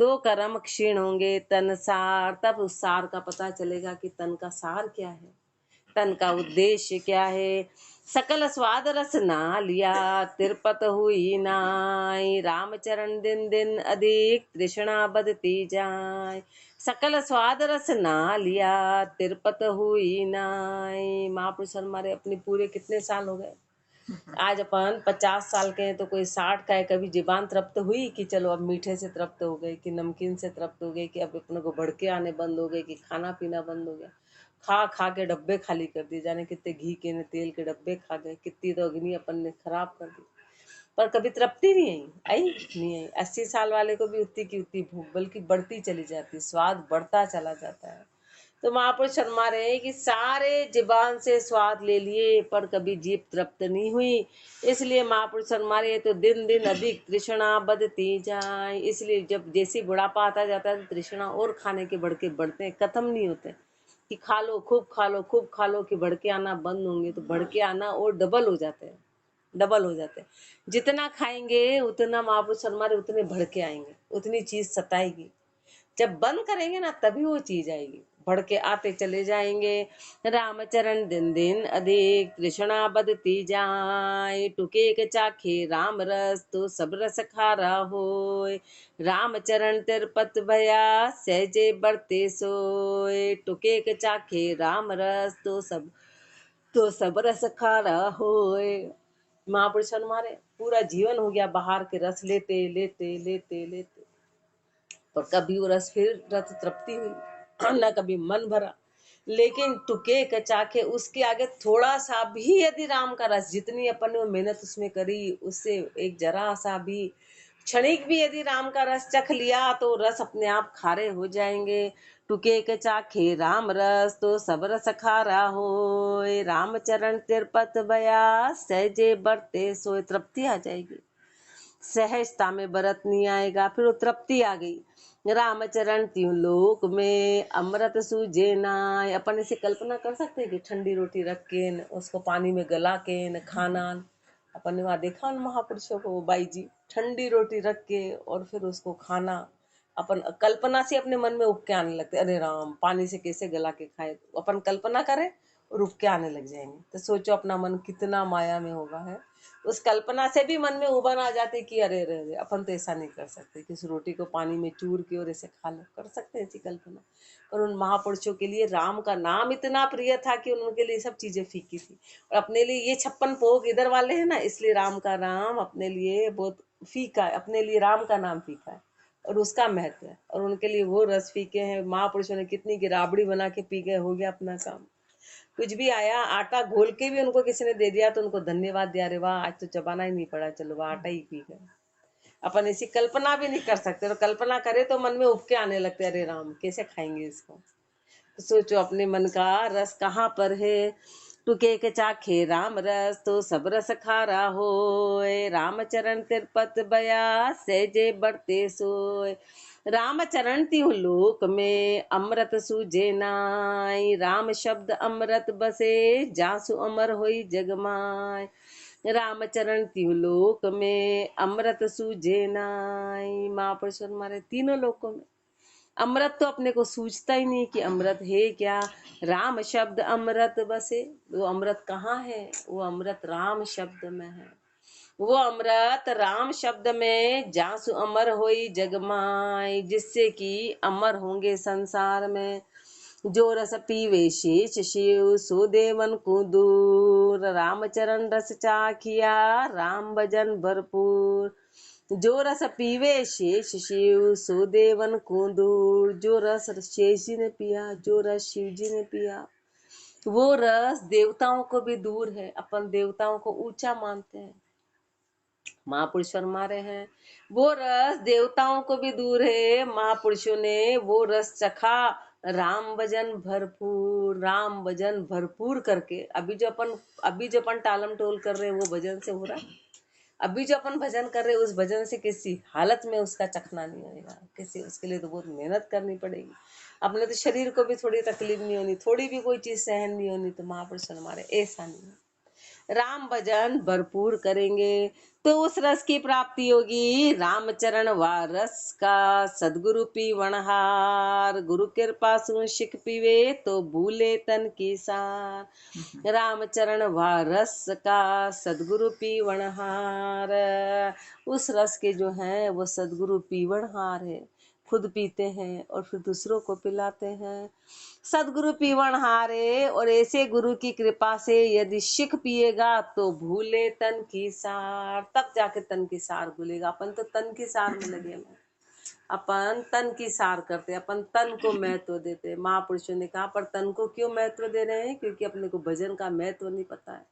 तो कर्म क्षीण होंगे तन सार, तब उस सार का पता चलेगा कि तन का सार क्या है, तन का उद्देश्य क्या है। सकल स्वाद रस ना लिया तिरपत हुई नाई, रामचरण दिन दिन अधिक तृष्णा बदती जाय। सकल स्वाद रस ना लिया तिरपत हुई नाई। महापुरुष हमारे अपने पूरे कितने साल हो गए, आज अपन 50 साल के हैं तो कोई 60 का है। कभी जीवान तृप्त हुई कि चलो अब मीठे से तृप्त हो गए, कि नमकीन से तृप्त हो गए, कि अब अपने को भड़के आने बंद हो गए, कि खाना पीना बंद हो गया। खा खा के डब्बे खाली कर दिए, जाने कितने घी के ने तेल के डब्बे खा गए, कितनी तो अग्नि अपन ने खराब कर दी, पर कभी तृप्ति नहीं आई नहीं आई। 80 साल वाले को भी उतनी की उतनी भूख, बल्कि बढ़ती चली जाती, स्वाद बढ़ता चला जाता है। तो महापुरुष शर्मा रहे हैं कि सारे जीवान से स्वाद ले लिए पर कभी जीभ तृप्त नहीं हुई। इसलिए महापुरुष शर्मा रहे तो दिन दिन अधिक तृष्णा बढ़ती जाए। इसलिए जब जैसी बुढ़ापा आता जाता है तो तृष्णा और खाने के बढ़के बढ़ते हैं, खत्म नहीं होते कि खा लो खूब खा लो खूब खा लो, कि भड़के आना बंद होंगे तो भड़के आना और डबल हो जाते हैं, डबल हो जाते हैं। जितना खाएंगे उतना महापुरुष शर्मा रहे उतने भड़के आएंगे, उतनी चीज सताएगी। जब बंद करेंगे ना तभी वो चीज आएगी, बढ़ के आते चले जाएंगे। रामचरण दिन दिन अधिक तृष्णा बदती जाए, टुके के चाखे राम रस तो सब रस खारा होय। रामचरण तिरपत भया सहजे बढ़ते सोए, टुके के चाखे राम रस तो सब रस खारा होय। महापुरुष हमारे पूरा जीवन हो गया बाहर के रस लेते लेते लेते लेते, पर कभी वो रस फिर रस तृप्ति हुई ना, कभी मन भरा। लेकिन टुके कचाके उसके आगे थोड़ा सा भी यदि राम का रस, जितनी अपन ने मेहनत उसमें करी उससे एक जरा सा भी क्षणिक भी यदि राम का रस चख लिया तो रस अपने आप खारे हो जाएंगे। टुके के चाखे राम रस तो सब रस खारा होय। राम चरण तिरपत बया सहजे बरते सोए, तृप्ति आ जाएगी, सहजता में बरत नहीं आएगा। फिर वो तृप्ति आ गई। रामचरण त्यों लोक में अमृत सूझे नाय। अपन इसे कल्पना कर सकते हैं कि ठंडी रोटी रख के न उसको पानी में गला के न खाना। अपन ने वहां देखा उन महापुरुषों को, बाई जी ठंडी रोटी रख के और फिर उसको खाना। अपन कल्पना से अपने मन में उपके आने लगते, अरे राम पानी से कैसे गला के खाए। अपन कल्पना करें और उपके आने लग जाएंगे, तो सोचो अपना मन कितना माया में होगा है। उस कल्पना से भी मन में उबान आ जाती कि अरे अरे अरे अपन तो ऐसा नहीं कर सकते कि उस रोटी को पानी में चूर के और ऐसे खा लो, कर सकते हैं ऐसी कल्पना। पर उन महापुरुषों के लिए राम का नाम इतना प्रिय था कि उनके लिए सब चीजें फीकी थी। और अपने लिए ये 56 भोग इधर वाले हैं ना, इसलिए राम का नाम अपने लिए बहुत फीका है, अपने लिए राम का नाम फीका है और उसका महत्व है। और उनके लिए वो रस फीके हैं। महापुरुषों ने कितनी की राबड़ी बना के पी गए, हो गया अपना काम। कुछ भी आया आटा घोल के भी उनको किसी ने दे दिया तो उनको धन्यवाद दिया, अरे वाह आज तो चबाना ही नहीं पड़ा, चलो वह आटा ही पी गए। अपन ऐसी कल्पना भी नहीं कर सकते, और कल्पना करे तो मन में उपके आने लगते, अरे राम कैसे खाएंगे इसको। तो सोचो अपने मन का रस कहाँ पर है। टुके के चाखे राम रस तो सब रस खारा होय। रामचरण तिरपत बया सहजे बढ़ते सोय। रामचरण तिहु लोक में अमृत सूझे नाय। राम शब्द अमृत बसे जासु अमर होई जगमाय। रामचरण तिहु लोक में अमृत सूझे नाय। महापुरुष हमारे तीनों लोकों में अमृत तो अपने को सूझता ही नहीं कि अमृत है क्या। राम शब्द अमृत बसे, वो अमृत कहाँ है, वो अमृत राम शब्द में है। वो अमृत राम शब्द में जासु अमर होई जगमाई, जिससे कि अमर होंगे संसार में। जो रस पीवे शेष शिव सो देवन को दूर। रामचरण रस चाखिया राम भजन भरपूर। जो रस पीवे शेष शिव सो देवन को दूर। जो रस शेष जी ने पिया, जो रस शिव जी ने पिया, वो रस देवताओं को भी दूर है। अपन देवताओं को ऊंचा मानते हैं, महापुरुष फरमा रहे हैं वो रस देवताओं को भी दूर है। महापुरुषों ने वो रस चखा, राम भजन भरपूर, राम भजन भरपूर करके। अभी जो अपन टालम टोल कर रहे हैं वो भजन से हो रहा है। अभी जो अपन भजन कर रहे हैं उस भजन से किसी हालत में उसका चखना नहीं होगा, किसी उसके लिए तो बहुत मेहनत करनी पड़ेगी। अपने तो शरीर को भी थोड़ी तकलीफ नहीं होनी, थोड़ी भी कोई चीज सहन नहीं होनी, तो महापुरुष हमारे ऐसा नहीं है। राम भजन भरपूर करेंगे तो उस रस की प्राप्ति होगी। रामचरण व रस का सदगुरु पीवनहार, गुरु कृपा सुन शिख पीवे तो भूले तन की सार। रामचरण व रस का सदगुरु पीवनहार, उस रस के जो है वो सदगुरु पीवनहार है, खुद पीते हैं और फिर दूसरों को पिलाते हैं। सदगुरु पीवन हारे, और ऐसे गुरु की कृपा से यदि शिख पिएगा तो भूले तन की सार, तब जाके तन की सार भूलेगा। अपन तो तन की सार में लगे हैं, अपन तन की सार करते, अपन तन को महत्व देते। महापुरुषों ने कहा पर तन को क्यों महत्व दे रहे हैं? क्योंकि अपने को भजन का महत्व नहीं पता है।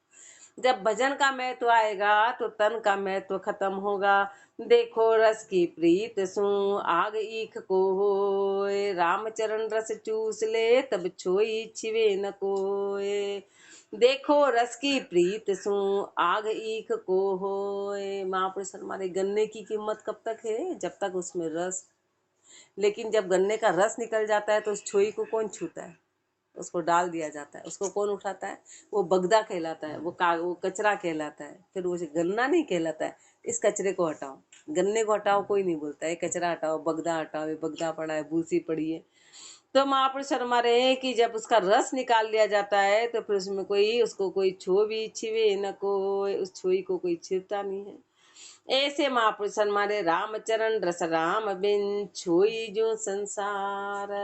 जब भजन का महत्व आएगा तो तन का महत्व खत्म होगा। देखो रस की प्रीत सु आग ईख को होए, रामचरण रस चूस ले तब छोई छिवे न कोए। देखो रस की प्रीत सु आग ईख को होए। महापुरुष हमारे गन्ने की कीमत कब तक है? जब तक उसमें रस। लेकिन जब गन्ने का रस निकल जाता है तो उस छोई को कौन छूता है? उसको डाल दिया जाता है। उसको कौन उठाता है? वो बगदा कहलाता है, वो कचरा कहलाता है। फिर वो गन्ना नहीं कहलाता है। इस कचरे को हटाओ, गन्ने को हटाओ कोई नहीं बोलता है, कचरा हटाओ, बगदा हटाओ, ये बगदा पड़ा है, भूसी पड़ी है। तो महापुरुष फरमा रहे हैं कि जब उसका रस निकाल लिया जाता है तो फिर उसमें कोई उसको कोई छो भी छिवे न कोई, उस छोई को कोई छिड़ता नहीं है। ऐसे महापुरुष हमारे रामचरण रस राम बिन छोई जो संसार।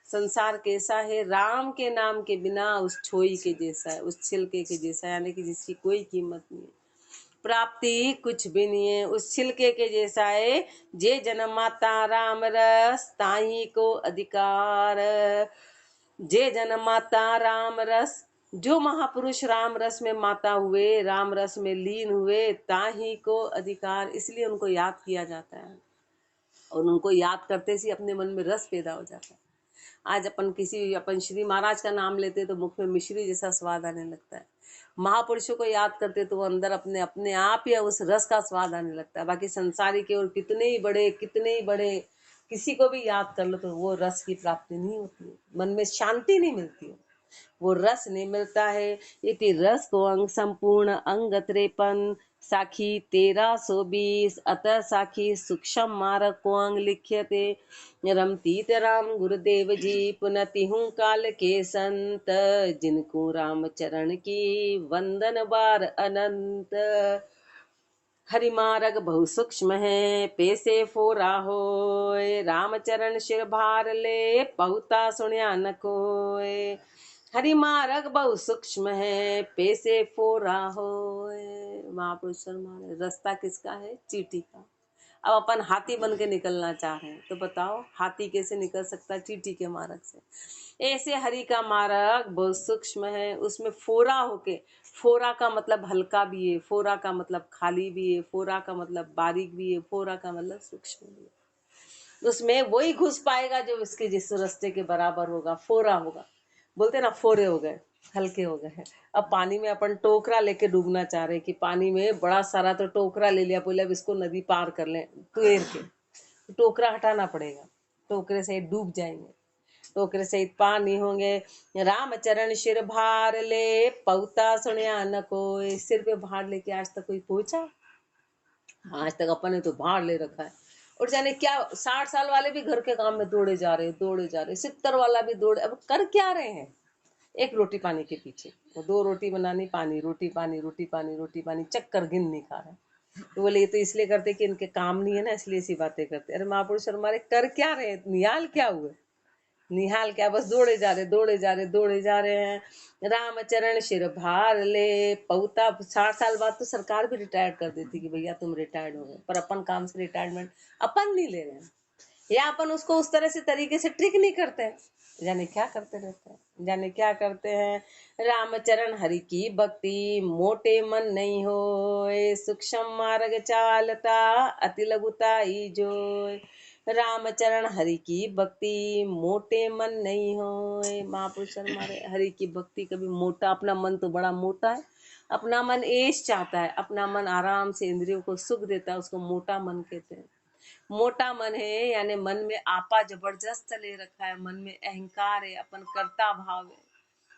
संसार कैसा है? राम के नाम के बिना उस छोई के जैसा है, उस छिलके के जैसा, यानी कि जिसकी कोई कीमत नहीं है, प्राप्ति कुछ भी नहीं है, उस छिलके के जैसा है। जे जन्म माता राम रस ताही को अधिकार, जे जन्म माता राम रस, जो महापुरुष राम रस में माता हुए, राम रस में लीन हुए, ताही को अधिकार, इसलिए उनको याद किया जाता है। और उनको याद करते से अपने मन में रस पैदा हो जाता है। आज अपन श्री महाराज का नाम लेते तो मुख में मिश्री जैसा स्वाद आने लगता है। महापुरुषों को याद करते तो वो अंदर अपने अपने आप ही उस रस का स्वाद आने लगता है। बाकी संसारी के और कितने ही बड़े किसी को भी याद कर लो तो वो रस की प्राप्ति नहीं होती है, मन में शांति नहीं मिलती है, वो रस नहीं मिलता है। इति रस को अंग संपूर्ण अंग 53, साखी 1320, अतः साखी सूक्ष्म मारक को अंग लिख्यते। रमतीत राम गुरुदेव जी पुनति हूँ काल के संत, जिनको राम चरण की वंदन बार अनंत। हरिमारग बहु सूक्ष्म है पैसे फोरा होए, रामचरण शिर भार ले बहुता सुण्या न कोय। हरि मार्ग बहु सूक्ष्म है पैसे फोरा होए। महापुरुष माने रास्ता किसका है? चींटी का। अब अपन हाथी बन के निकलना चाह रहे हैं तो बताओ हाथी कैसे निकल सकता है? चींटी के मार्ग से। ऐसे हरि का मार्ग बहुत सूक्ष्म है, उसमें फोरा होके, फोरा का मतलब हल्का भी है, फोरा का मतलब खाली भी है, फोरा का मतलब बारीक भी है, फोरा का मतलब सूक्ष्म भी है। उसमें वही घुस पाएगा जो इसके जिस रास्ते के बराबर होगा, फोरा होगा। बोलते ना फोरे हो गए, हल्के हो गए। अब पानी में अपन टोकरा लेके डूबना चाह रहे कि पानी में बड़ा सारा तो टोकरा ले लिया, बोले अब इसको नदी पार कर लें तैर के, तो टोकरा हटाना पड़ेगा, टोकरे से डूब जाएंगे, टोकरे सहित पानी होंगे। रामचरण सिर भार ले पौता सुनिया न कोई। सिर पे भार लेके आज तक कोई पहुंचा? आज तक अपन ने तो भार ले रखा है। और जाने क्या 60 साल वाले भी घर के काम में दौड़े जा रहे, 70 वाला भी दौड़े। अब कर क्या रहे हैं? एक रोटी पानी के पीछे, वो 2 रोटी बनानी, पानी, रोटी पानी, रोटी पानी, रोटी पानी, चक्कर गिन नहीं खा रहे। तो बोले ये तो इसलिए करते कि इनके काम नहीं है ना, इसलिए ऐसी बातें करते। अरे महापुरुष हमारे कर क्या रहे हैं? निहाल क्या हुए? निहाल क्या, बस दौड़े जा रहे, दौड़े जा रहे, दौड़े जा रहे हैं। रामचरण सिर भार ले पौता। 60 साल बाद तो सरकार भी रिटायर्ड कर देती कि भैया तुम रिटायर्ड हो गए, पर अपन काम से रिटायरमेंट अपन नहीं ले रहे हैं, या अपन उसको उस तरह से तरीके से ट्रिक नहीं करते हैं। जाने क्या करते रहते हैं, जाने क्या करते हैं। रामचरण हरि की भक्ति मोटे मन नहीं हो, सूक्ष्म मार्ग चालता अति लघुता ही जो। रामचरण हरि की भक्ति मोटे मन नहीं हो। महापुरुष हमारे हरि की भक्ति कभी मोटा, अपना मन तो बड़ा मोटा है, अपना मन ऐश चाहता है, अपना मन आराम से इंद्रियों को सुख देता है, उसको मोटा मन कहते हैं। मोटा मन है यानी मन में आपा जबरदस्त ले रखा है, मन में अहंकार है, अपन कर्ता भाव है,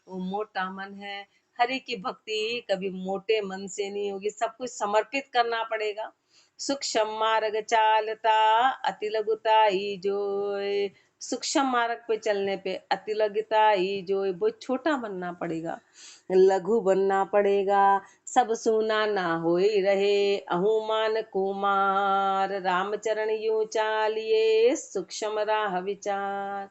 वो मोटा मन है। हरि की भक्ति कभी मोटे मन से नहीं होगी, सब कुछ समर्पित करना पड़ेगा। सूक्ष्म मार्ग चालता अति लघुताई जोय, सूक्ष्म मार्ग पे चलने पे अति लघुताई जोय, बहुत छोटा बनना पड़ेगा, लघु बनना पड़ेगा। सब सुना ना होई रहे अहुमान कुमार, रामचरण यूं चालिए सूक्ष्म राह विचार।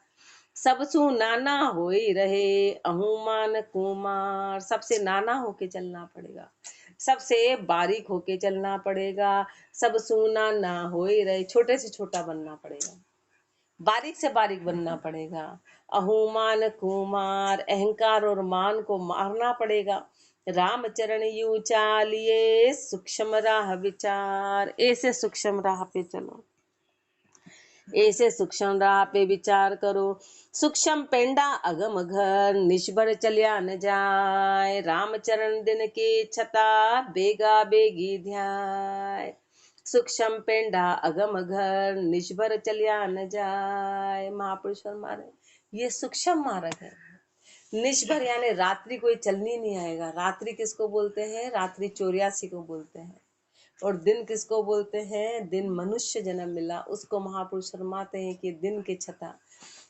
सब सु नाना होई रहे अहुमान कुमार, सबसे नाना होके चलना पड़ेगा, सबसे बारीक होके चलना पड़ेगा। सब सुना ना होई रहे, छोटे से छोटा बनना पड़ेगा, बारीक से बारीक बनना पड़ेगा। अहुमान कुमार, अहंकार और मान को मारना पड़ेगा। रामचरण यूं चालिए सूक्ष्म राह विचार, ऐसे सूक्ष्म राह पे चलो, ऐसे सूक्ष्म राह पे विचार करो। सूक्ष्म पेंडा अगम घर निष्भर चलिया न जाए, रामचरण दिन के छता बेगा बेगी ध्याय। सूक्ष्म पेंडा अगम घर निष्भर चलिया न जाए, महापुरुष फरमा रहे ये सूक्ष्म मार्ग है। निष्भर यानी रात्रि कोई चलनी नहीं आएगा। रात्रि किसको बोलते हैं? रात्रि 84 को बोलते हैं। और दिन किसको बोलते हैं? दिन मनुष्य जन्म मिला उसको महापुरुष फरमाते हैं कि दिन के छता,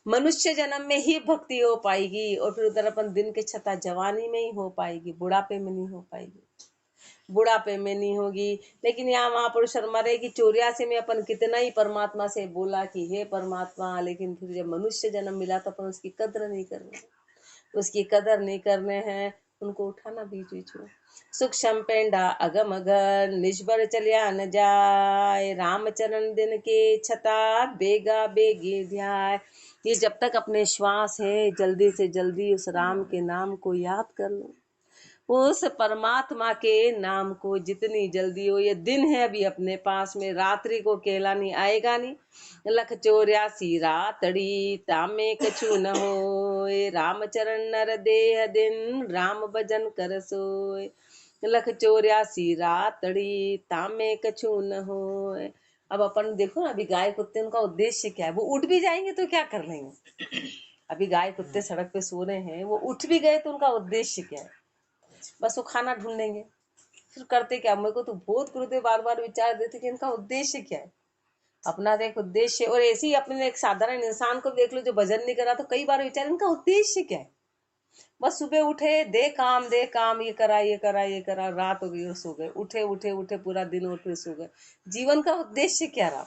मनुष्य जन्म में ही भक्ति हो पाएगी, और फिर उधर अपन दिन के छता जवानी में ही हो पाएगी, बुढ़ापे में नहीं हो पाएगी, बुढ़ापे में नहीं होगी। लेकिन यहाँ महापुरुष फरमा रहे कि 84 में अपन कितना ही परमात्मा से बोला कि हे परमात्मा, लेकिन फिर जब मनुष्य जन्म मिला तो अपन उसकी कद्र नहीं करने, उसकी कदर नहीं करने हैं, उनको उठाना बीच बीच में। सूक्ष्म पेंडा अगम घर निष्भर चलिया न जाए, रामचरण दिन के छता बेगा बेगी ध्याय। ये जब तक अपने श्वास है जल्दी से जल्दी उस राम के नाम को याद कर लो, उस परमात्मा के नाम को जितनी जल्दी हो। ये दिन है अभी अपने पास में, रात्रि को केला नहीं आएगा नहीं। लख 84 रातड़ी तामे कछु न होए, रामचरण नर देह दिन राम भजन कर सोए। लख 84 रातड़ी तामे कछु न होए। अब अपन देखो ना, अभी गाय कुत्ते उनका उद्देश्य क्या है? वो उठ भी जाएंगे तो क्या कर लेंगे? अभी गाय कुत्ते सड़क पे सो रहे हैं, वो उठ भी गए तो उनका उद्देश्य क्या है? बस वो खाना ढूंढेंगे। फिर करते क्या? मेरे को तो बहुत गुरुदेव बार बार विचार देते कि इनका उद्देश्य क्या है। अपना एक उद्देश्य, और ऐसे ही अपने एक साधारण इंसान को देख लो जो भजन नहीं करा, तो कई बार विचार इनका उद्देश्य क्या है। बस सुबह उठे, दे काम, ये करा ये करा ये करा, रात हो गई और सो गए, उठे उठे उठे पूरा दिन और फिर सो गए। जीवन का उद्देश्य क्या रहा?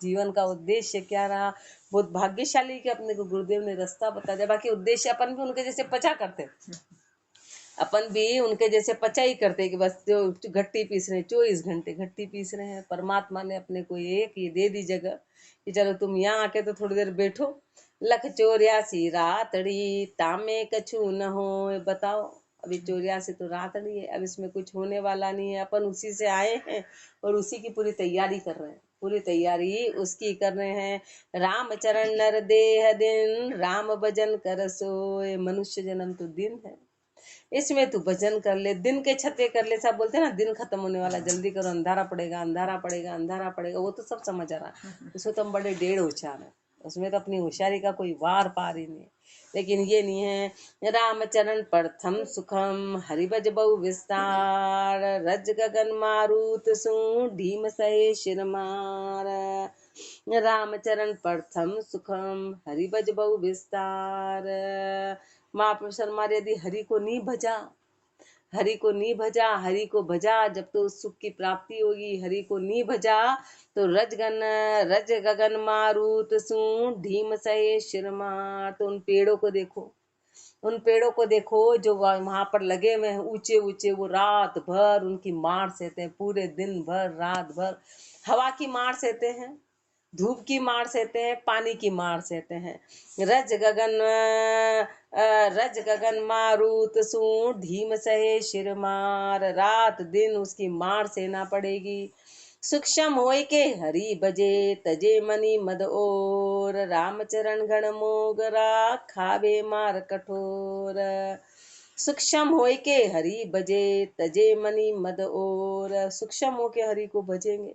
जीवन का उद्देश्य क्या रहा? बहुत भाग्यशाली कि अपने को गुरुदेव ने रास्ता बता दिया। बाकी उद्देश्य अपन भी उनके जैसे पचा करते, अपन भी उनके जैसे पचा ही करते कि बस जो घट्टी पीस रहे हैं, 24 घंटे घट्टी पीस रहे हैं। परमात्मा ने अपने को एक ये दे दी जगह कि चलो तुम यहाँ आके तो थोड़ी देर बैठो। लख 84 रातड़ी तामे कछु न हो, बताओ अभी 84 तो रातड़ी है, अब इसमें कुछ होने वाला नहीं है। अपन उसी से आए हैं और उसी की पूरी तैयारी कर रहे हैं, पूरी तैयारी उसकी कर रहे हैं। राम चरण नर देह दिन राम भजन कर सोए, मनुष्य जन्म तो दिन है, इसमें तू भजन कर ले, दिन के छते कर ले। सब बोलते हैं ना दिन खत्म होने वाला, जल्दी करो, अंधारा पड़ेगा अंधारा पड़ेगा अंधारा पड़ेगा, वो तो सब समझ आ रहा है, उसमें तो हम बड़े डेढ़ होशियार है, उसमें तो अपनी होशियारी का कोई वार पार ही नहीं। लेकिन ये नहीं है। रामचरण प्रथम सुखम हरिभज बहु विस्तार, रज गगन मारुत सु ढीम सहे शिर मार। रामचरण प्रथम सुखम हरिभज बहु विस्तार। महापुरुष हमारे यदि हरि को नहीं भजा, हरि को नहीं भजा, हरि को भजा जब तो सुख की प्राप्ति होगी। हरि को नहीं भजा तो रज गगन मारुत सु ढीम सहे शिर मार। तो उन पेड़ों को देखो, उन पेड़ों को देखो जो वहां पर लगे हुए हैं ऊंचे ऊंचे, वो रात भर उनकी मार सहते हैं, पूरे दिन भर रात भर हवा की मार सहते हैं, धूप की मार सहते हैं, पानी की मार सहते हैं। रज गगन मारुत सु धीम सहे शिर मार, रात दिन उसकी मार सहना पड़ेगी। सूक्ष्म होय के हरि बजे तजे मनी मद और, रामचरण गण मोगरा खावे मार कठोर। सूक्ष्म होय के हरि बजे तजे मनी मद और, सूक्ष्म हो के हरि को भजेंगे,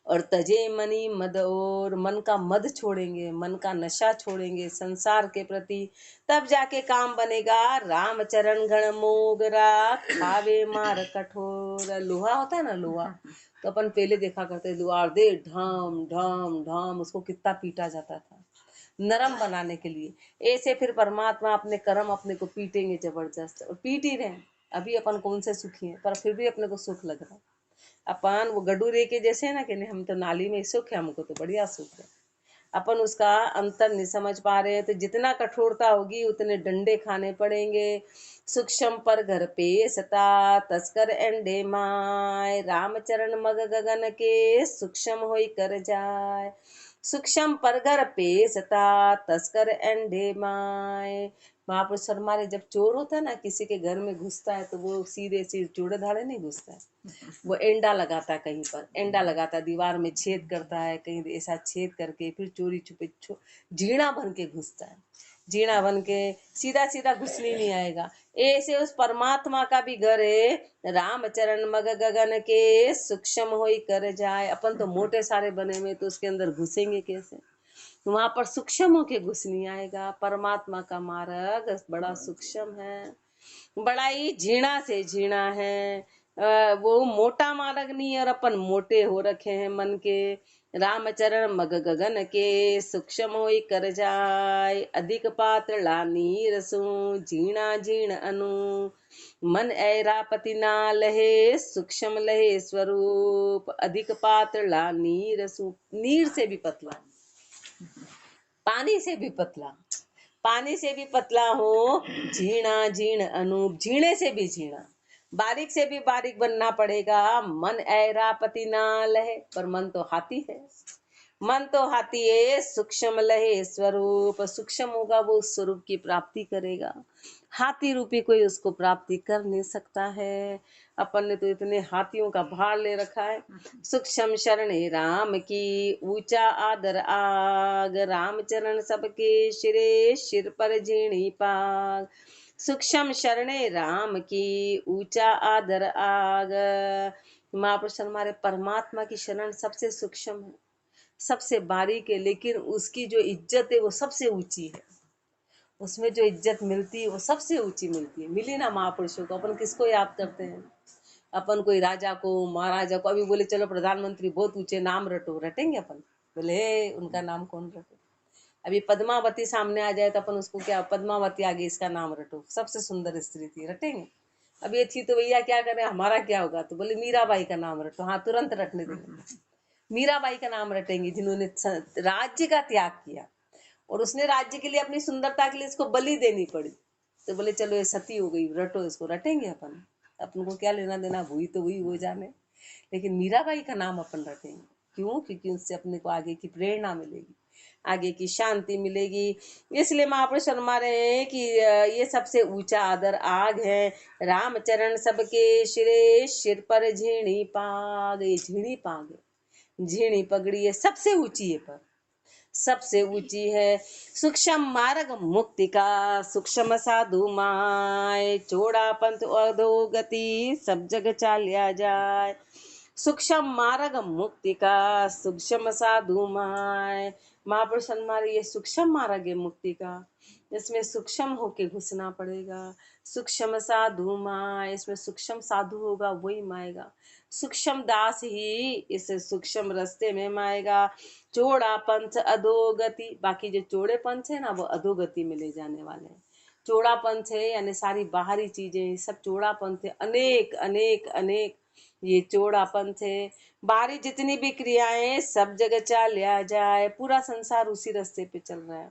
और तजे मनी मद, और मन का मद छोड़ेंगे, मन का नशा छोड़ेंगे संसार के प्रति, तब जाके काम बनेगा। राम चरण गण मोगरा, खावे मार कठोर। लोहा होता है ना, लोहा तो अपन पहले देखा करते, लोहार दे ढाम ढाम ढाम, उसको कितना पीटा जाता था नरम बनाने के लिए। ऐसे फिर परमात्मा अपने कर्म अपने को पीटेंगे जबरदस्त, और पीट ही रहे हैं। अभी अपन कौन से सुखी हैं, पर फिर भी अपने को सुख लग रहा है। अपन वो गड्डू रे के जैसे है ना, कि नहीं हम तो नाली में सुख है, हमको तो बढ़िया सुख है। अपन उसका अंतर नहीं समझ पा रहे हैं, तो जितना कठोरता होगी उतने डंडे खाने पड़ेंगे। सूक्ष्म पर घर पे सता, तस्कर एंडे माय, रामचरण मग गगन के, सूक्ष्म होई कर जाय। सूक्ष्म पर घर पे सता, तस्कर एंडे माय। महापुरुष हमारे जब चोर होता है ना, किसी के घर में घुसता है, तो वो सीधे सीधे जोड़े धाड़े नहीं घुसता है, वो एंडा लगाता है, कहीं पर एंडा लगाता है, दीवार में छेद करता है, कहीं ऐसा छेद करके फिर चोरी छुपे जीना बन के घुसता है। जीना बन के सीधा सीधा घुसने नहीं आएगा। ऐसे उस परमात्मा का भी घर है, रामचरण मग गगन के, सूक्ष्म होई कर जाए। अपन तो मोटे सारे बने हुए, तो उसके अंदर घुसेंगे कैसे? वहां पर सूक्ष्म होके घुस नहीं आएगा। परमात्मा का मार्ग बड़ा सूक्ष्म है, बड़ा ही झीणा से झीणा है। वो मोटा मार्ग नहीं, और अपन मोटे हो रखे हैं मन के। रामचरण मग गगन के, सूक्ष्म होई कर जाय। अधिक पात्र लानी रसू, झीणा झीण अनु, मन ऐरा पति ना लहे, सूक्ष्म लहे स्वरूप। अधिक पात्र लानी रसू, नीर से भी पतला, पानी से भी पतला, पानी से भी पतला हो। झीणा झीण अनूप, झीणे से भी झीणा, बारीक से भी बारीक बनना पड़ेगा। मन ऐरा पति ना लहे, पर मन तो हाथी है, मन तो हाथी है। सूक्ष्म लहे स्वरूप, सूक्ष्म होगा वो उस स्वरूप की प्राप्ति करेगा। हाथी रूपी कोई उसको प्राप्ति कर नहीं सकता है। अपन ने तो इतने हाथियों का भार ले रखा है। सूक्ष्म शरणे राम की, ऊंचा आदर आग, रामचरण सबके शिरे, शिर पर झीणी पाग। सूक्ष्म शरणे राम की, ऊंचा आदर आग। महापुरुष हमारे परमात्मा की शरण सबसे सूक्ष्म है, सबसे बारीक है, लेकिन उसकी जो इज्जत है वो सबसे ऊंची है। उसमें जो इज्जत मिलती है वो सबसे ऊंची मिलती है। मिली ना महापुरुषों को, अपन किसको याद करते हैं? अपन कोई राजा को, महाराजा को। अभी बोले चलो प्रधानमंत्री बहुत ऊंचे नाम रटो, रटेंगे अपन? बोले उनका नाम कौन रटे? अभी पद्मावती सामने आ जाए तो अपन उसको क्या, पद्मावती आगे इसका नाम रटो, सबसे सुंदर स्त्री थी, रटेंगे? अब ये थी तो भैया क्या करें, हमारा क्या होगा? तो बोले मीराबाई का नाम रटो, हाँ तुरंत रटने देंगे। मीराबाई का नाम रटेंगे, जिन्होंने राज्य का त्याग किया, और उसने राज्य के लिए, अपनी सुंदरता के लिए इसको बलि देनी पड़ी। तो बोले चलो ये सती हो गई, रटो इसको, रटेंगे अपन। अपन को क्या लेना देना, हुई तो हुई, हो जाने। लेकिन मीराबाई का नाम अपन रटेंगे। क्यों? क्योंकि उससे अपने को आगे की प्रेरणा मिलेगी, आगे की शांति मिलेगी। इसलिए महापुरुष फरमा रहे हैं कि ये सबसे ऊंचा आदर आग है। रामचरण सबके शिरे, सिर पर झीणी पाग। ये झीणी पाग है, झीणी पगड़ी है, सबसे ऊंची है, पर सबसे ऊंची है। सूक्ष्म मार्ग मुक्ति का, सूक्ष्म साधु माय, चौड़ा पंथ अधोगति, सब जग चालिया जाए। सूक्ष्म मार्ग मुक्ति का, सूक्ष्म साधु माय। महापुरुष हमारे ये सूक्ष्म मार्ग है मुक्ति का, इसमें सूक्ष्म होके घुसना पड़ेगा। सूक्ष्म साधु माय, इसमें सूक्ष्म साधु होगा वही माएगा। सूक्ष्म दास ही इस सूक्ष्म रास्ते में माएगा। चौड़ा पंथ अधोगति, बाकी जो चौड़े पंथ है ना वो अधोगति में ले जाने वाले हैं। चौड़ा पंथ है यानी सारी बाहरी चीजें सब चौड़ा पंथ है, अनेक अनेक अनेक ये चौड़ा पंथ है। बाहरी जितनी भी क्रियाएं सब जगह चालिया जाए। पूरा संसार उसी रास्ते पे चल रहा है,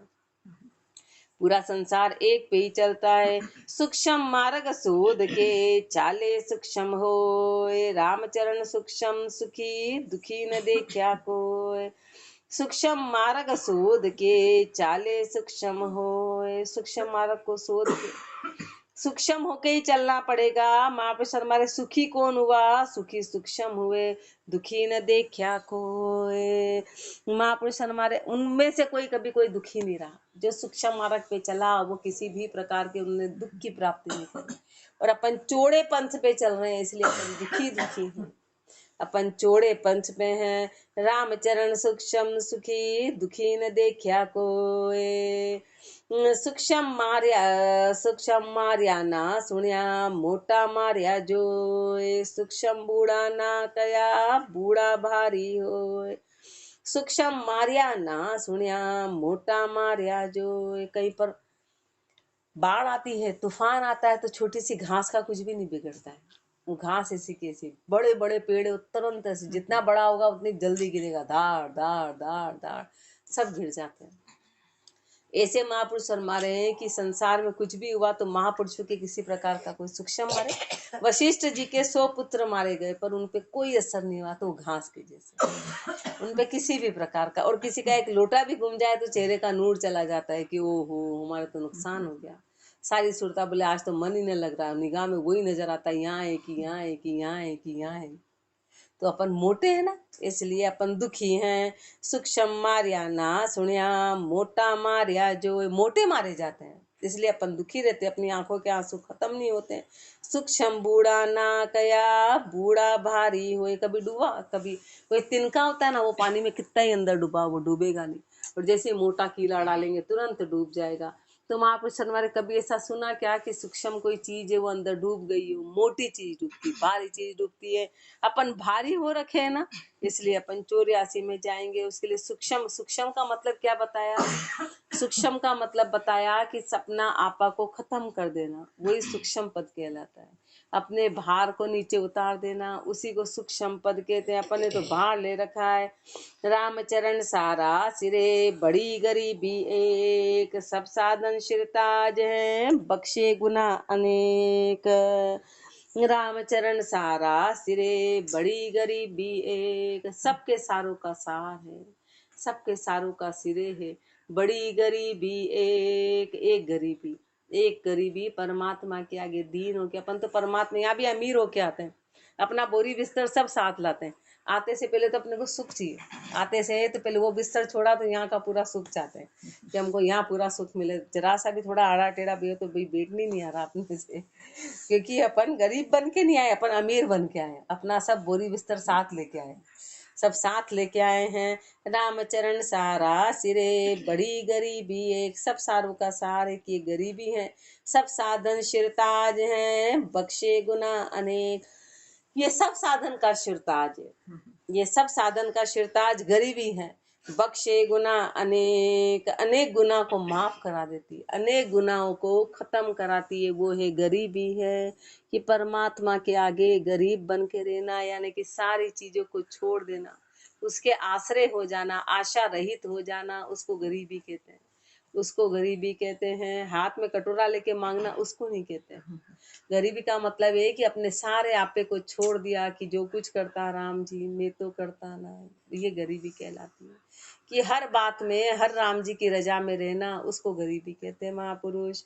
पूरा संसार एक पे ही चलता है। सूक्ष्म मार्ग शोध के, चाले सूक्ष्म होए, रामचरण सूक्ष्म सुखी, दुखी न देखा कोय। सूक्ष्म मार्ग शोध के, चाले सूक्ष्म होए। सूक्ष्म मार्ग को शोध के, सूक्ष्म होके ही चलना पड़ेगा। महापुरुष हमारे सुखी कौन हुआ? सुखी सूक्ष्म हुए, दुखी न देखा कोई। महापुरुष हमारे उनमें से कोई कभी कोई दुखी नहीं रहा। जो सूक्ष्म मार्ग पे चला वो किसी भी प्रकार के उन्होंने दुख की प्राप्ति नहीं करी। और अपन चौड़े पंथ पे चल रहे हैं इसलिए अपन दुखी दुखी हैं। अपन चौड़े पंच में हैं। राम चरण सूक्ष्म सुखी दुखी न देखा कोय। सूक्ष्म मारिया ना सुनिया मोटा मारिया जोय। सूक्ष्म बूढ़ा ना कया बूढ़ा भारी होय। सूक्ष्म मारिया ना सुनिया मोटा मारिया जोय। कहीं पर बाढ़ आती है, तूफान आता है तो छोटी सी घास का कुछ भी नहीं बिगड़ता है। वो घास ऐसी कैसी, बड़े बड़े पेड़ तुरंत ऐसे जितना बड़ा होगा उतनी जल्दी गिरेगा, धाड़ धाड़ धाड़ धाड़ सब गिर जाते हैं। ऐसे महापुरुष फरमा रहे हैं कि संसार में कुछ भी हुआ तो महापुरुषों के किसी प्रकार का कोई सूक्ष्म मारे। वशिष्ठ जी के 100 पुत्र मारे गए पर उनपे कोई असर नहीं हुआ, तो वो घास के जैसे उनपे किसी भी प्रकार का, और किसी का एक लोटा भी घूम जाए तो चेहरे का नूर चला जाता है कि ओहो हमारा तो नुकसान हो गया। सारी सुरता बोले आज तो मन ही नहीं लग रहा, निगाह में वही नजर आता है, यहाँ है कि यहाँ है कि यहाँ है कि यहाँ है। तो अपन मोटे हैं ना, इसलिए अपन दुखी हैं। सूक्ष्म मारिया ना सुनिया मोटा मारिया जो, मोटे मारे जाते हैं इसलिए अपन दुखी रहते, अपनी आंखों के आंसू खत्म नहीं होते। सूक्ष्म बूढ़ा ना कया बूढ़ा भारी होए। कभी डूबा, कभी कोई तिनका होता है ना, वो पानी में कितना ही अंदर डूबा वो डूबेगा नहीं, और जैसे मोटा कीला डालेंगे तुरंत डूब जाएगा। तो महापुरुष हमारे कभी ऐसा सुना क्या कि सूक्ष्म कोई चीज है वो अंदर डूब गई हो, मोटी चीज डूबती, भारी चीज डूबती है। अपन भारी हो रखे हैं ना, इसलिए अपन 84 में जाएंगे। उसके लिए सूक्ष्म, सूक्ष्म का मतलब क्या बताया? सूक्ष्म का मतलब बताया कि सपना आपा को खत्म कर देना, वही सूक्ष्म पद कहलाता है। अपने भार को नीचे उतार देना, उसी को सूक्ष्म पद कहते हैं। अपन ने तो भार ले रखा है। रामचरण सारा सिरे बड़ी गरीबी एक, सब साधन शिरताज हैं बख्शे गुना अनेक। रामचरण सारा सिरे बड़ी गरीबी एक, सबके सारों का सार है, सबके सारों का सिरे है। बड़ी गरीबी एक, एक गरीबी, एक गरीबी परमात्मा के आगे दीन हो के। अपन तो परमात्मा यहाँ भी अमीर होके आते हैं, अपना बोरी बिस्तर सब साथ लाते हैं। आते से पहले तो अपने को सुख चाहिए, आते से तो पहले वो बिस्तर छोड़ा तो यहाँ का पूरा सुख चाहते हैं कि हमको यहाँ पूरा सुख मिले। जरा सा भी थोड़ा आड़ा टेढ़ा भी हो तो भाई बैठने नहीं आ रहा अपने से, क्योंकि अपन गरीब बन के नहीं आए, अपन अमीर बन के आए। अपना सब बोरी बिस्तर साथ लेके आए, सब साथ लेके आए हैं। रामचरण सारा सिरे बड़ी गरीबी एक, सब सारों का सार एक ये गरीबी है। सब साधन शिरताज हैं बख्शे गुना अनेक, ये सब साधन का शिरताज है, ये सब साधन का शिरताज गरीबी है। बख्शे गुना अनेक, अनेक गुना को माफ करा देती है, अनेक गुनाहों को खत्म कराती है, वो है गरीबी है। कि परमात्मा के आगे गरीब बन के रहना, यानी कि सारी चीजों को छोड़ देना, उसके आश्रय हो जाना, आशा रहित हो जाना, उसको गरीबी कहते हैं, उसको गरीबी कहते हैं। हाथ में कटोरा लेके मांगना उसको नहीं कहते हैं। गरीबी का मतलब है कि अपने सारे आपे को छोड़ दिया कि जो कुछ करता राम जी मैं तो करता ना, ये गरीबी कहलाती है। कि हर बात में हर राम जी की रजा में रहना, उसको गरीबी कहते हैं महापुरुष।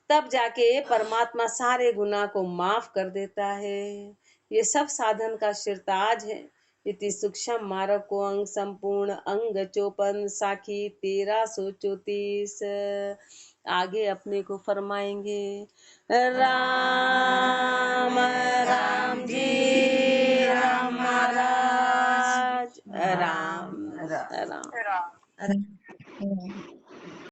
तब जाके परमात्मा सारे गुनाह को माफ कर देता है। ये सब साधन का शिरताज है। इति सूक्ष्म मारक को अंग संपूर्ण अंग 54 साखी 1334। आगे अपने को फरमाएंगे। राम राम जी राम महाराज राम राम।